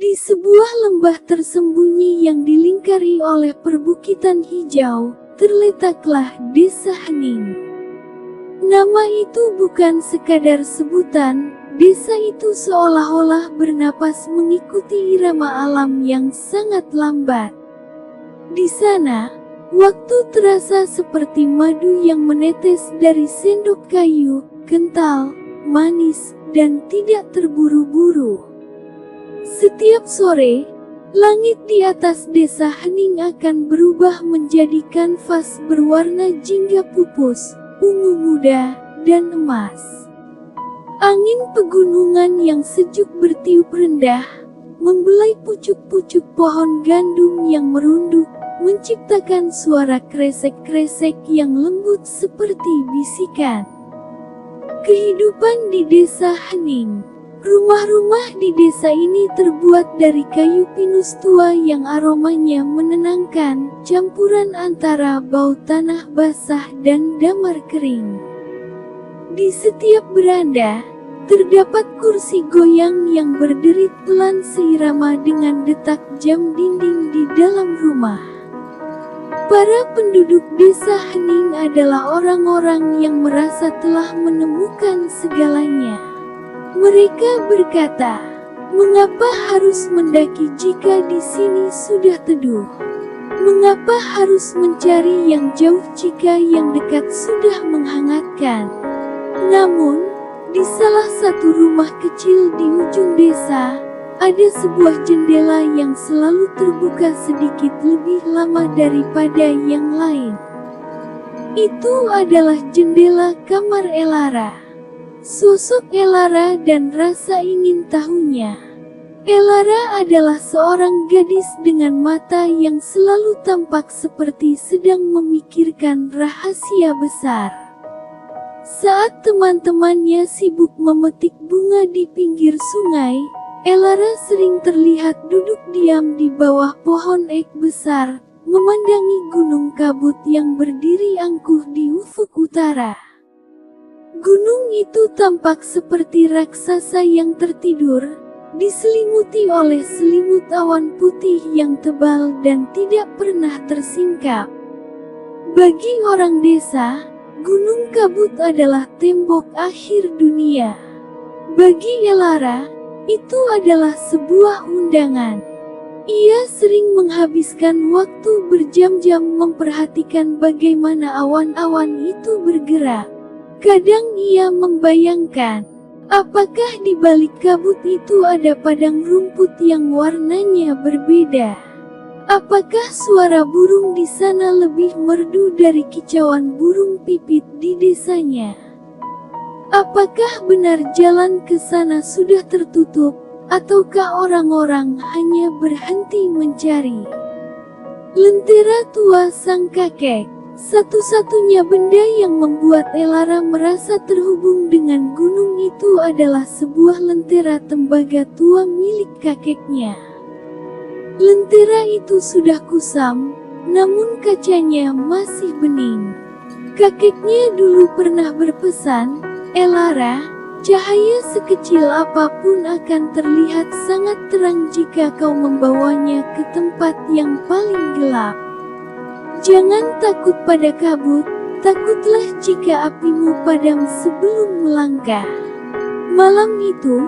Di sebuah lembah tersembunyi yang dilingkari oleh perbukitan hijau, terletaklah Desa Hening. Nama itu bukan sekadar sebutan, desa itu seolah-olah bernapas mengikuti irama alam yang sangat lambat. Di sana, waktu terasa seperti madu yang menetes dari sendok kayu, kental, manis, dan tidak terburu-buru. Setiap sore, langit di atas Desa Hening akan berubah menjadi kanvas berwarna jingga pupus, ungu muda, dan emas. Angin pegunungan yang sejuk bertiup rendah, membelai pucuk-pucuk pohon gandum yang merunduk, menciptakan suara kresek-kresek yang lembut seperti bisikan. Kehidupan di Desa Hening. Rumah-rumah di desa ini terbuat dari kayu pinus tua yang aromanya menenangkan, campuran antara bau tanah basah dan damar kering. Di setiap beranda, terdapat kursi goyang yang berderit pelan seirama dengan detak jam dinding di dalam rumah. Para penduduk Desa Hening adalah orang-orang yang merasa telah menemukan segalanya. Mereka berkata, "Mengapa harus mendaki jika di sini sudah teduh? Mengapa harus mencari yang jauh jika yang dekat sudah menghangatkan?" Namun, di salah satu rumah kecil di ujung desa, ada sebuah jendela yang selalu terbuka sedikit lebih lama daripada yang lain. Itu adalah jendela kamar Elara. Sosok Elara dan rasa ingin tahunya. Elara adalah seorang gadis dengan mata yang selalu tampak seperti sedang memikirkan rahasia besar. Saat teman-temannya sibuk memetik bunga di pinggir sungai, Elara sering terlihat duduk diam di bawah pohon ek besar, memandangi gunung kabut yang berdiri angkuh di ufuk utara. Gunung itu tampak seperti raksasa yang tertidur, diselimuti oleh selimut awan putih yang tebal dan tidak pernah tersingkap. Bagi orang desa, gunung kabut adalah tembok akhir dunia. Bagi Elara, itu adalah sebuah undangan. Ia sering menghabiskan waktu berjam-jam memperhatikan bagaimana awan-awan itu bergerak. Kadang ia membayangkan, apakah di balik kabut itu ada padang rumput yang warnanya berbeda? Apakah suara burung di sana lebih merdu dari kicauan burung pipit di desanya? Apakah benar jalan ke sana sudah tertutup, ataukah orang-orang hanya berhenti mencari? Lentera tua sang kakek. Satu-satunya benda yang membuat Elara merasa terhubung dengan gunung itu adalah sebuah lentera tembaga tua milik kakeknya. Lentera itu sudah kusam, namun kacanya masih bening. Kakeknya dulu pernah berpesan, "Elara, cahaya sekecil apapun akan terlihat sangat terang jika kau membawanya ke tempat yang paling gelap. Jangan takut pada kabut, takutlah jika apimu padam sebelum melangkah." Malam itu,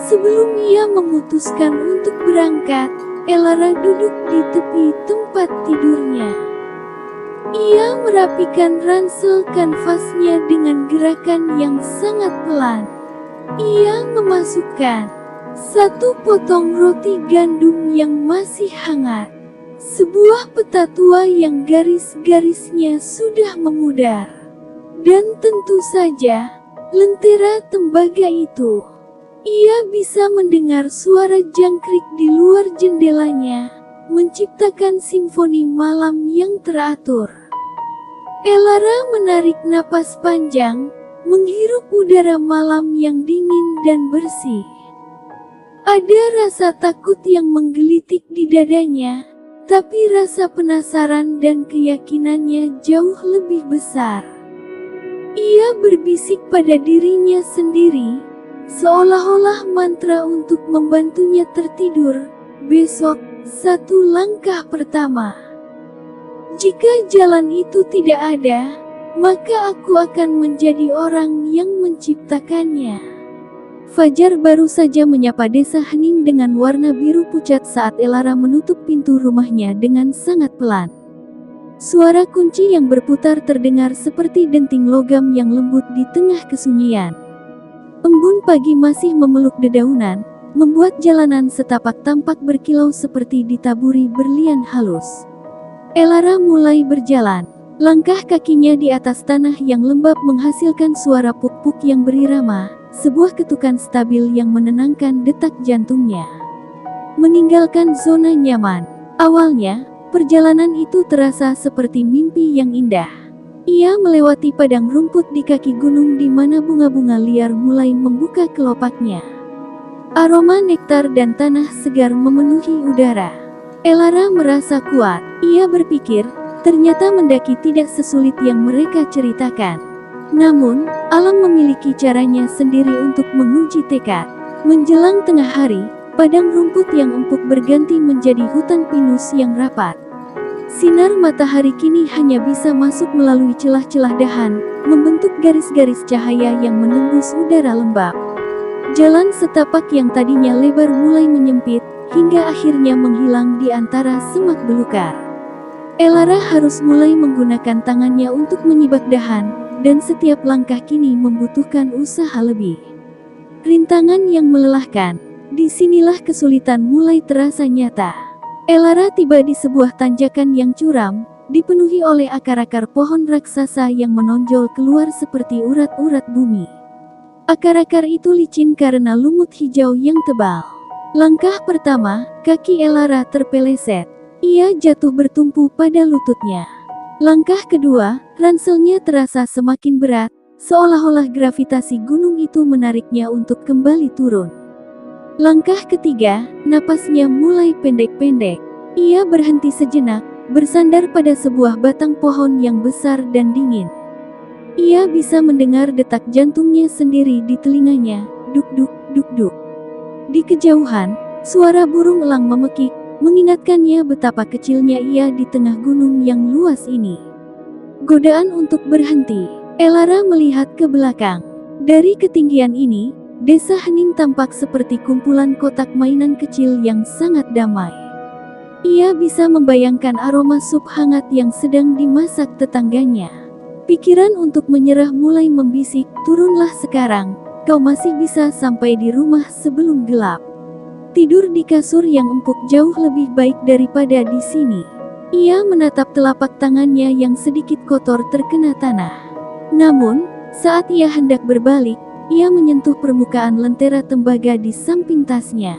sebelum ia memutuskan untuk berangkat, Elara duduk di tepi tempat tidurnya. Ia merapikan ransel kanvasnya dengan gerakan yang sangat pelan. Ia memasukkan satu potong roti gandum yang masih hangat. Sebuah peta tua yang garis-garisnya sudah memudar. Dan tentu saja, lentera tembaga itu. Ia bisa mendengar suara jangkrik di luar jendelanya, menciptakan simfoni malam yang teratur. Elara menarik napas panjang, menghirup udara malam yang dingin dan bersih. Ada rasa takut yang menggelitik di dadanya, tapi rasa penasaran dan keyakinannya jauh lebih besar. Ia berbisik pada dirinya sendiri, seolah-olah mantra untuk membantunya tertidur, Besok, satu langkah pertama. Jika jalan itu tidak ada, maka aku akan menjadi orang yang menciptakannya. Fajar baru saja menyapa desa hening dengan warna biru pucat saat Elara menutup pintu rumahnya dengan sangat pelan. Suara kunci yang berputar terdengar seperti denting logam yang lembut di tengah kesunyian. Embun pagi masih memeluk dedaunan, membuat jalanan setapak tampak berkilau seperti ditaburi berlian halus. Elara mulai berjalan. Langkah kakinya di atas tanah yang lembab menghasilkan suara puk-puk yang berirama, sebuah ketukan stabil yang menenangkan detak jantungnya. Meninggalkan zona nyaman. Awalnya, perjalanan itu terasa seperti mimpi yang indah. Ia melewati padang rumput di kaki gunung di mana bunga-bunga liar mulai membuka kelopaknya. Aroma nektar dan tanah segar memenuhi udara. Elara merasa kuat. Ia berpikir, ternyata mendaki tidak sesulit yang mereka ceritakan. Namun, alam memiliki caranya sendiri untuk menguji tekad. Menjelang tengah hari, padang rumput yang empuk berganti menjadi hutan pinus yang rapat. Sinar matahari kini hanya bisa masuk melalui celah-celah dahan, membentuk garis-garis cahaya yang menembus udara lembab. Jalan setapak yang tadinya lebar mulai menyempit, hingga akhirnya menghilang di antara semak belukar. Elara harus mulai menggunakan tangannya untuk menyibak dahan, dan setiap langkah kini membutuhkan usaha lebih. Rintangan yang melelahkan. Disinilah kesulitan mulai terasa nyata. Elara tiba di sebuah tanjakan yang curam, dipenuhi oleh akar-akar pohon raksasa yang menonjol keluar seperti urat-urat bumi. Akar-akar itu licin karena lumut hijau yang tebal. Langkah pertama, kaki Elara terpeleset. Ia jatuh bertumpu pada lututnya. Langkah kedua, ranselnya terasa semakin berat, seolah-olah gravitasi gunung itu menariknya untuk kembali turun. Langkah ketiga, napasnya mulai pendek-pendek. Ia berhenti sejenak, bersandar pada sebuah batang pohon yang besar dan dingin. Ia bisa mendengar detak jantungnya sendiri di telinganya, duk-duk, duk-duk. Di kejauhan, suara burung elang memekik, mengingatkannya betapa kecilnya ia di tengah gunung yang luas ini. Godaan untuk berhenti. Elara melihat ke belakang. Dari ketinggian ini, desa hening tampak seperti kumpulan kotak mainan kecil yang sangat damai. Ia bisa membayangkan aroma sup hangat yang sedang dimasak tetangganya. Pikiran untuk menyerah mulai membisik, turunlah sekarang, kau masih bisa sampai di rumah sebelum gelap. Tidur di kasur yang empuk jauh lebih baik daripada di sini. Ia menatap telapak tangannya yang sedikit kotor terkena tanah. Namun, saat ia hendak berbalik, ia menyentuh permukaan lentera tembaga di samping tasnya.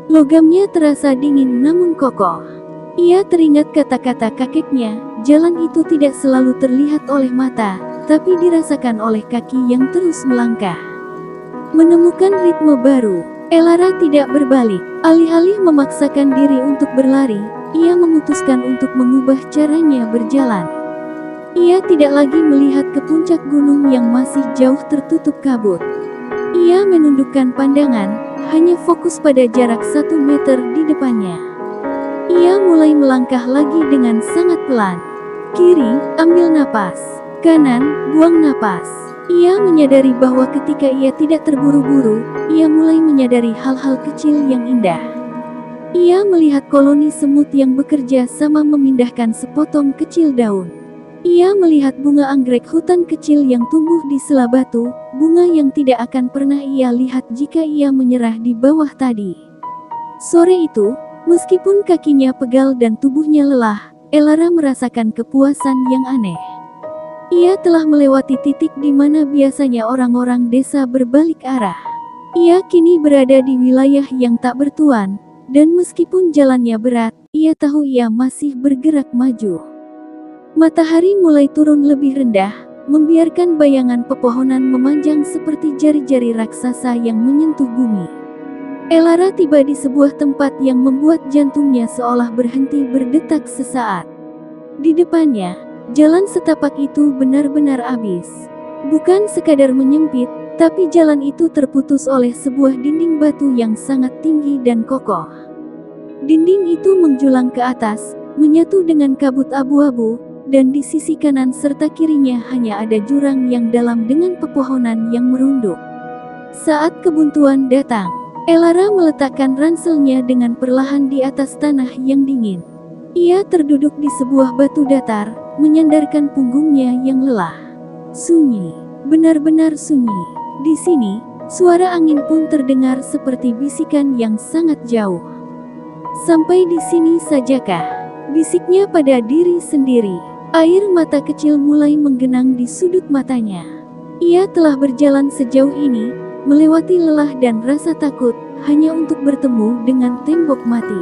Logamnya terasa dingin namun kokoh. Ia teringat kata-kata kakeknya, jalan itu tidak selalu terlihat oleh mata, tapi dirasakan oleh kaki yang terus melangkah. Menemukan ritme baru, Elara tidak berbalik. Alih-alih memaksakan diri untuk berlari, ia memutuskan untuk mengubah caranya berjalan. Ia tidak lagi melihat ke puncak gunung yang masih jauh tertutup kabut. Ia menundukkan pandangan, hanya fokus pada jarak 1 meter di depannya. Ia mulai melangkah lagi dengan sangat pelan. Kiri, ambil napas. Kanan, buang napas. Ia menyadari bahwa ketika ia tidak terburu-buru, ia mulai menyadari hal-hal kecil yang indah. Ia melihat koloni semut yang bekerja sama memindahkan sepotong kecil daun. Ia melihat bunga anggrek hutan kecil yang tumbuh di sela batu, bunga yang tidak akan pernah ia lihat jika ia menyerah di bawah tadi. Sore itu, meskipun kakinya pegal dan tubuhnya lelah, Elara merasakan kepuasan yang aneh. Ia telah melewati titik di mana biasanya orang-orang desa berbalik arah. Ia kini berada di wilayah yang tak bertuan, dan meskipun jalannya berat, ia tahu ia masih bergerak maju. Matahari mulai turun lebih rendah, membiarkan bayangan pepohonan memanjang seperti jari-jari raksasa yang menyentuh bumi. Elara tiba di sebuah tempat yang membuat jantungnya seolah berhenti berdetak sesaat. Di depannya, jalan setapak itu benar-benar habis. Bukan sekadar menyempit, tapi jalan itu terputus oleh sebuah dinding batu yang sangat tinggi dan kokoh. Dinding itu menjulang ke atas, menyatu dengan kabut abu-abu, dan di sisi kanan serta kirinya hanya ada jurang yang dalam dengan pepohonan yang merunduk. Saat kebuntuan datang, Elara meletakkan ranselnya dengan perlahan di atas tanah yang dingin. Ia terduduk di sebuah batu datar, menyandarkan punggungnya yang lelah. Sunyi, benar-benar sunyi. Di sini, suara angin pun terdengar seperti bisikan yang sangat jauh. Sampai di sini sajakah? Bisiknya pada diri sendiri. Air mata kecil mulai menggenang di sudut matanya. Ia telah berjalan sejauh ini, melewati lelah dan rasa takut, hanya untuk bertemu dengan tembok mati.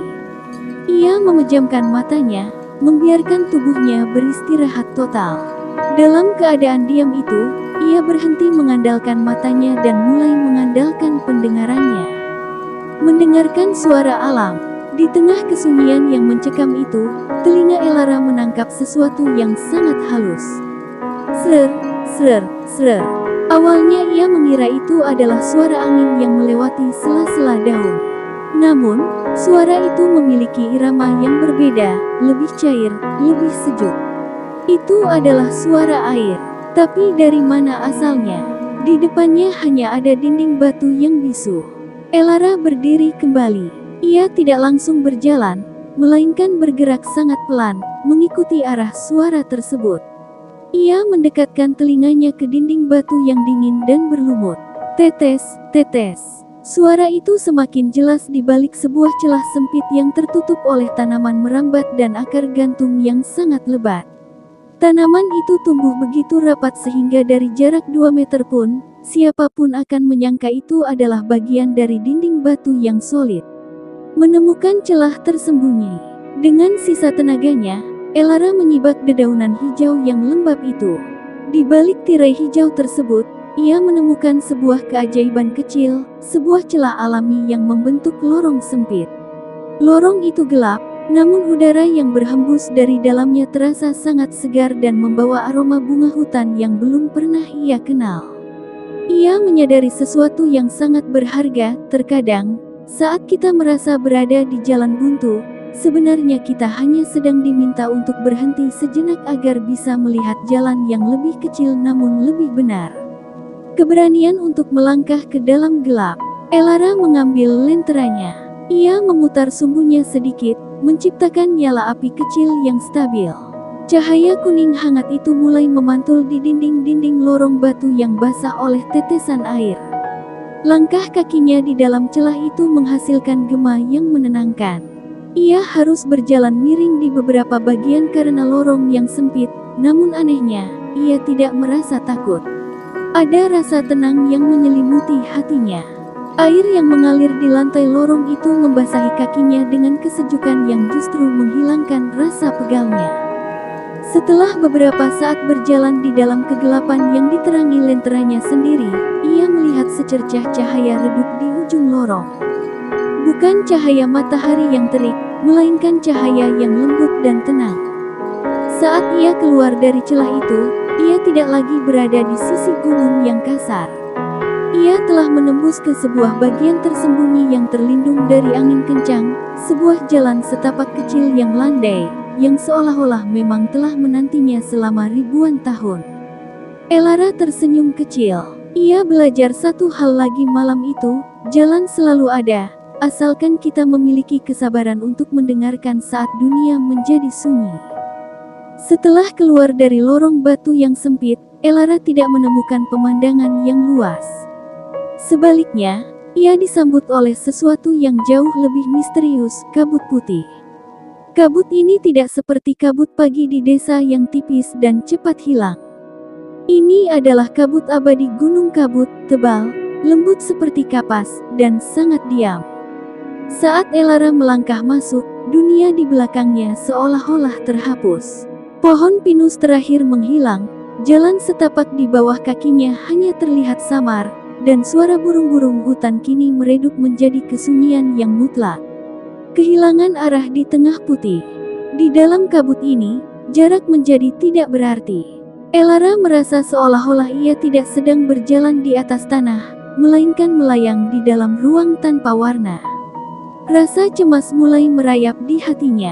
Ia memejamkan matanya, membiarkan tubuhnya beristirahat total. Dalam keadaan diam itu, ia berhenti mengandalkan matanya dan mulai mengandalkan pendengarannya. Mendengarkan suara alam. Di tengah kesunyian yang mencekam itu, telinga Elara menangkap sesuatu yang sangat halus. Ser, ser, ser. Awalnya ia mengira itu adalah suara angin yang melewati sela-sela daun. Namun, suara itu memiliki irama yang berbeda, lebih cair, lebih sejuk. Itu adalah suara air. Tapi dari mana asalnya? Di depannya hanya ada dinding batu yang bisu. Elara berdiri kembali. Ia tidak langsung berjalan, melainkan bergerak sangat pelan, mengikuti arah suara tersebut. Ia mendekatkan telinganya ke dinding batu yang dingin dan berlumut. Tetes, tetes. Suara itu semakin jelas di balik sebuah celah sempit yang tertutup oleh tanaman merambat dan akar gantung yang sangat lebat. Tanaman itu tumbuh begitu rapat sehingga dari jarak 2 meter pun, siapapun akan menyangka itu adalah bagian dari dinding batu yang solid. Menemukan celah tersembunyi. Dengan sisa tenaganya, Elara menyibak dedaunan hijau yang lembab itu. Di balik tirai hijau tersebut, ia menemukan sebuah keajaiban kecil, sebuah celah alami yang membentuk lorong sempit. Lorong itu gelap, namun udara yang berhembus dari dalamnya terasa sangat segar dan membawa aroma bunga hutan yang belum pernah ia kenal. Ia menyadari sesuatu yang sangat berharga. Terkadang, saat kita merasa berada di jalan buntu, sebenarnya kita hanya sedang diminta untuk berhenti sejenak agar bisa melihat jalan yang lebih kecil namun lebih benar. Keberanian untuk melangkah ke dalam gelap. Elara mengambil lenteranya. Ia memutar sumbunya sedikit, menciptakan nyala api kecil yang stabil. Cahaya kuning hangat itu mulai memantul di dinding-dinding lorong batu yang basah oleh tetesan air. Langkah kakinya di dalam celah itu menghasilkan gema yang menenangkan. Ia harus berjalan miring di beberapa bagian karena lorong yang sempit, namun anehnya, ia tidak merasa takut. Ada rasa tenang yang menyelimuti hatinya. Air yang mengalir di lantai lorong itu membasahi kakinya dengan kesejukan yang justru menghilangkan rasa pegalnya. Setelah beberapa saat berjalan di dalam kegelapan yang diterangi lenteranya sendiri, ia melihat secercah cahaya redup di ujung lorong. Bukan cahaya matahari yang terik, melainkan cahaya yang lembut dan tenang. Saat ia keluar dari celah itu, ia tidak lagi berada di sisi gunung yang kasar. Ia telah menembus ke sebuah bagian tersembunyi yang terlindung dari angin kencang, sebuah jalan setapak kecil yang landai, yang seolah-olah memang telah menantinya selama ribuan tahun. Elara tersenyum kecil. Ia belajar satu hal lagi malam itu, jalan selalu ada, asalkan kita memiliki kesabaran untuk mendengarkan saat dunia menjadi sunyi. Setelah keluar dari lorong batu yang sempit, Elara tidak menemukan pemandangan yang luas. Sebaliknya, ia disambut oleh sesuatu yang jauh lebih misterius, kabut putih. Kabut ini tidak seperti kabut pagi di desa yang tipis dan cepat hilang. Ini adalah kabut abadi gunung, kabut tebal, lembut seperti kapas, dan sangat diam. Saat Elara melangkah masuk, dunia di belakangnya seolah-olah terhapus. Pohon pinus terakhir menghilang, jalan setapak di bawah kakinya hanya terlihat samar, dan suara burung-burung hutan kini meredup menjadi kesunyian yang mutlak. Kehilangan arah di tengah putih. Di dalam kabut ini, jarak menjadi tidak berarti. Elara merasa seolah-olah ia tidak sedang berjalan di atas tanah, melainkan melayang di dalam ruang tanpa warna. Rasa cemas mulai merayap di hatinya.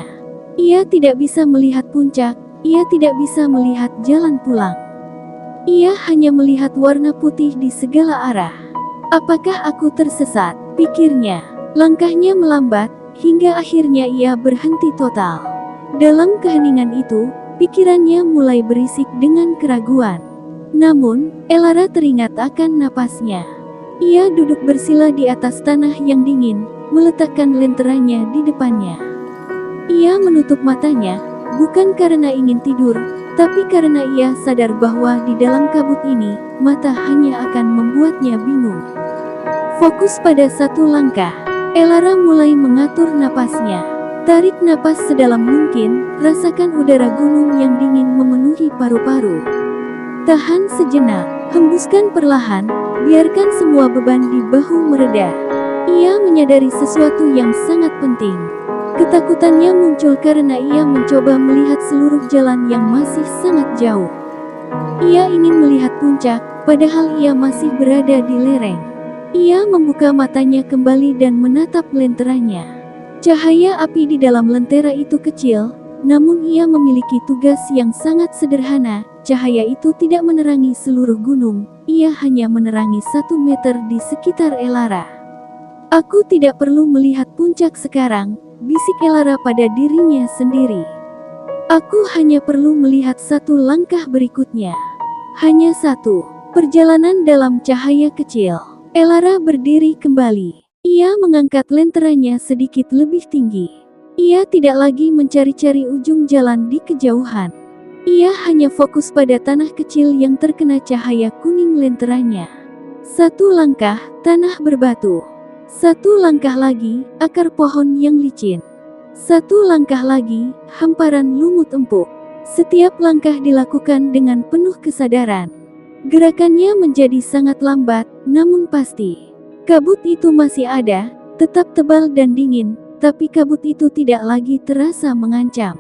Ia tidak bisa melihat puncak, ia tidak bisa melihat jalan pulang. Ia hanya melihat warna putih di segala arah. Apakah aku tersesat? Pikirnya. Langkahnya melambat, hingga akhirnya ia berhenti total. Dalam keheningan itu, pikirannya mulai berisik dengan keraguan. Namun, Elara teringat akan napasnya. Ia duduk bersila di atas tanah yang dingin, meletakkan lenteranya di depannya. Ia menutup matanya, bukan karena ingin tidur, tapi karena ia sadar bahwa di dalam kabut ini, mata hanya akan membuatnya bingung. Fokus pada satu langkah, Elara mulai mengatur napasnya. Tarik napas sedalam mungkin, rasakan udara gunung yang dingin memenuhi paru-paru. Tahan sejenak, hembuskan perlahan, biarkan semua beban di bahu mereda. Ia menyadari sesuatu yang sangat penting. Ketakutannya muncul karena ia mencoba melihat seluruh jalan yang masih sangat jauh. Ia ingin melihat puncak, padahal ia masih berada di lereng. Ia membuka matanya kembali dan menatap lenteranya. Cahaya api di dalam lentera itu kecil, namun ia memiliki tugas yang sangat sederhana. Cahaya itu tidak menerangi seluruh gunung, ia hanya menerangi 1 meter di sekitar Elara. Aku tidak perlu melihat puncak sekarang, bisik Elara pada dirinya sendiri. Aku hanya perlu melihat 1 langkah berikutnya. Hanya 1. Perjalanan dalam cahaya kecil. Elara berdiri kembali. Ia mengangkat lenteranya sedikit lebih tinggi. Ia tidak lagi mencari-cari ujung jalan di kejauhan. Ia hanya fokus pada tanah kecil yang terkena cahaya kuning lenteranya. 1 langkah, tanah berbatu. 1 langkah lagi, akar pohon yang licin. 1 langkah lagi, hamparan lumut empuk. Setiap langkah dilakukan dengan penuh kesadaran. Gerakannya menjadi sangat lambat, namun pasti. Kabut itu masih ada, tetap tebal dan dingin, tapi kabut itu tidak lagi terasa mengancam.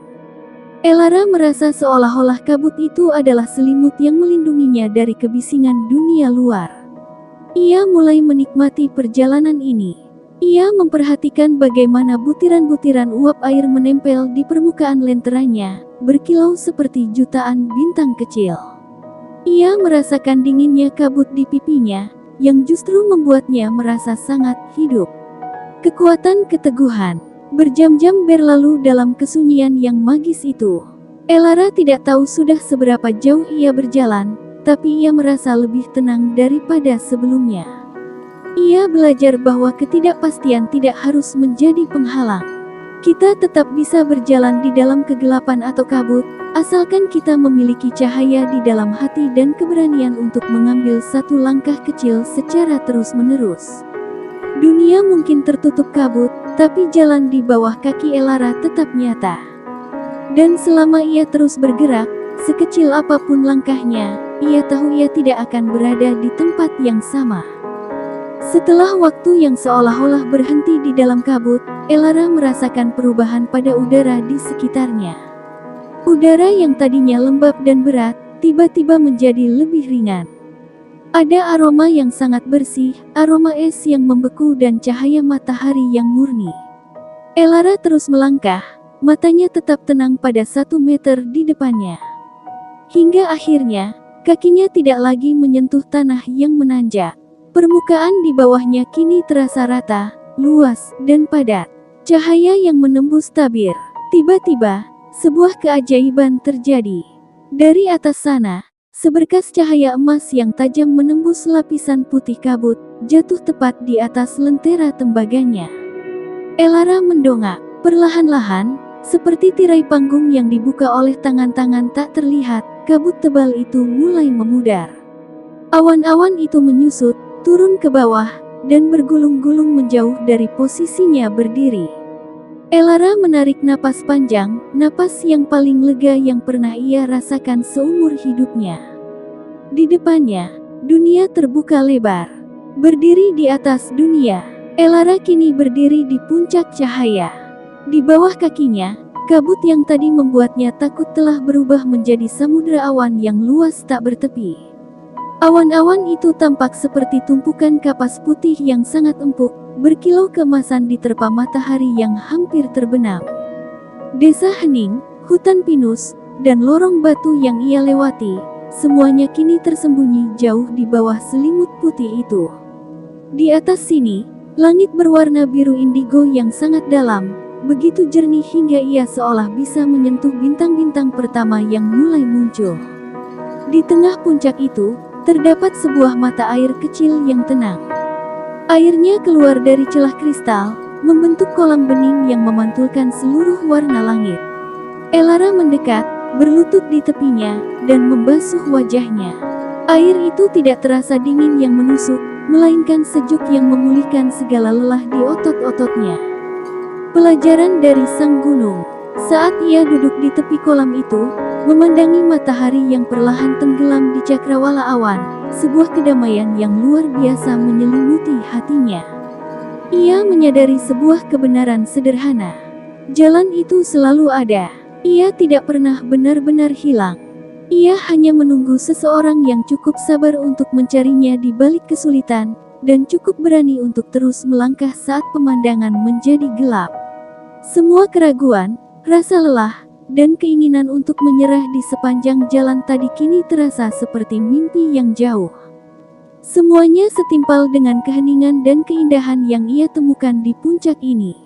Elara merasa seolah-olah kabut itu adalah selimut yang melindunginya dari kebisingan dunia luar. Ia mulai menikmati perjalanan ini. Ia memperhatikan bagaimana butiran-butiran uap air menempel di permukaan lenteranya, berkilau seperti jutaan bintang kecil. Ia merasakan dinginnya kabut di pipinya, yang justru membuatnya merasa sangat hidup. Kekuatan keteguhan. Berjam-jam berlalu dalam kesunyian yang magis itu. Elara tidak tahu sudah seberapa jauh ia berjalan, tapi ia merasa lebih tenang daripada sebelumnya. Ia belajar bahwa ketidakpastian tidak harus menjadi penghalang. Kita tetap bisa berjalan di dalam kegelapan atau kabut, asalkan kita memiliki cahaya di dalam hati dan keberanian untuk mengambil 1 langkah kecil secara terus-menerus. Dunia mungkin tertutup kabut, tapi jalan di bawah kaki Elara tetap nyata. Dan selama ia terus bergerak, sekecil apapun langkahnya, ia tahu ia tidak akan berada di tempat yang sama. Setelah waktu yang seolah-olah berhenti di dalam kabut, Elara merasakan perubahan pada udara di sekitarnya. Udara yang tadinya lembab dan berat, tiba-tiba menjadi lebih ringan. Ada aroma yang sangat bersih, aroma es yang membeku dan cahaya matahari yang murni. Elara terus melangkah, matanya tetap tenang pada 1 meter di depannya. Hingga akhirnya, kakinya tidak lagi menyentuh tanah yang menanjak. Permukaan di bawahnya kini terasa rata, luas, dan padat. Cahaya yang menembus tabir. Tiba-tiba, sebuah keajaiban terjadi. Dari atas sana, seberkas cahaya emas yang tajam menembus lapisan putih kabut, jatuh tepat di atas lentera tembaganya. Elara mendongak, perlahan-lahan, seperti tirai panggung yang dibuka oleh tangan-tangan tak terlihat, kabut tebal itu mulai memudar. Awan-awan itu menyusut, turun ke bawah, dan bergulung-gulung menjauh dari posisinya berdiri. Elara menarik napas panjang, napas yang paling lega yang pernah ia rasakan seumur hidupnya. Di depannya, dunia terbuka lebar. Berdiri di atas dunia, Elara kini berdiri di puncak cahaya. Di bawah kakinya, kabut yang tadi membuatnya takut telah berubah menjadi samudera awan yang luas tak bertepi. Awan-awan itu tampak seperti tumpukan kapas putih yang sangat empuk, berkilau keemasan diterpa matahari yang hampir terbenam. Desa hening, hutan pinus, dan lorong batu yang ia lewati, semuanya kini tersembunyi jauh di bawah selimut putih itu. Di atas sini, langit berwarna biru indigo yang sangat dalam, begitu jernih hingga ia seolah bisa menyentuh bintang-bintang pertama yang mulai muncul. Di tengah puncak itu, terdapat sebuah mata air kecil yang tenang. Airnya keluar dari celah kristal, membentuk kolam bening yang memantulkan seluruh warna langit. Elara mendekat, berlutut di tepinya, dan membasuh wajahnya. Air itu tidak terasa dingin yang menusuk, melainkan sejuk yang memulihkan segala lelah di otot-ototnya. Pelajaran dari sang gunung. Saat ia duduk di tepi kolam itu, memandangi matahari yang perlahan tenggelam di cakrawala awan, sebuah kedamaian yang luar biasa menyelimuti hatinya. Ia menyadari sebuah kebenaran sederhana. Jalan itu selalu ada. Ia tidak pernah benar-benar hilang. Ia hanya menunggu seseorang yang cukup sabar untuk mencarinya di balik kesulitan, dan cukup berani untuk terus melangkah saat pemandangan menjadi gelap. Semua keraguan, rasa lelah, dan keinginan untuk menyerah di sepanjang jalan tadi kini terasa seperti mimpi yang jauh. Semuanya setimpal dengan keheningan dan keindahan yang ia temukan di puncak ini.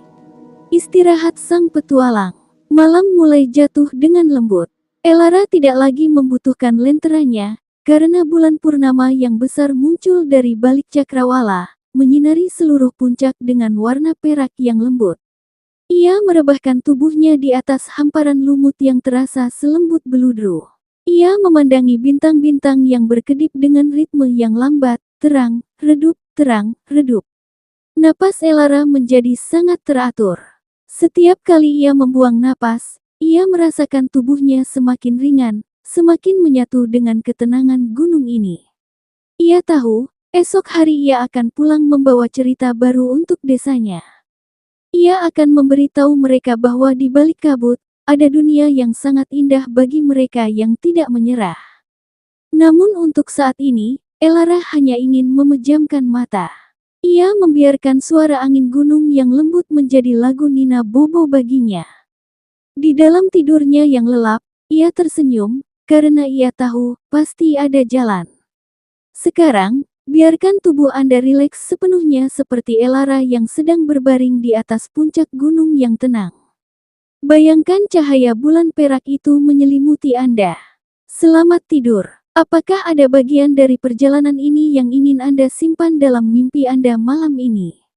Istirahat sang petualang. Malam mulai jatuh dengan lembut. Elara tidak lagi membutuhkan lenteranya, karena bulan purnama yang besar muncul dari balik cakrawala, menyinari seluruh puncak dengan warna perak yang lembut. Ia merebahkan tubuhnya di atas hamparan lumut yang terasa selembut beludru. Ia memandangi bintang-bintang yang berkedip dengan ritme yang lambat, terang, redup, terang, redup. Napas Elara menjadi sangat teratur. Setiap kali ia membuang napas, ia merasakan tubuhnya semakin ringan, semakin menyatu dengan ketenangan gunung ini. Ia tahu, esok hari ia akan pulang membawa cerita baru untuk desanya. Ia akan memberitahu mereka bahwa di balik kabut, ada dunia yang sangat indah bagi mereka yang tidak menyerah. Namun untuk saat ini, Elara hanya ingin memejamkan mata. Ia membiarkan suara angin gunung yang lembut menjadi lagu Nina Bobo baginya. Di dalam tidurnya yang lelap, ia tersenyum, karena ia tahu, pasti ada jalan. Sekarang, biarkan tubuh Anda rileks sepenuhnya seperti Elara yang sedang berbaring di atas puncak gunung yang tenang. Bayangkan cahaya bulan perak itu menyelimuti Anda. Selamat tidur. Apakah ada bagian dari perjalanan ini yang ingin Anda simpan dalam mimpi Anda malam ini?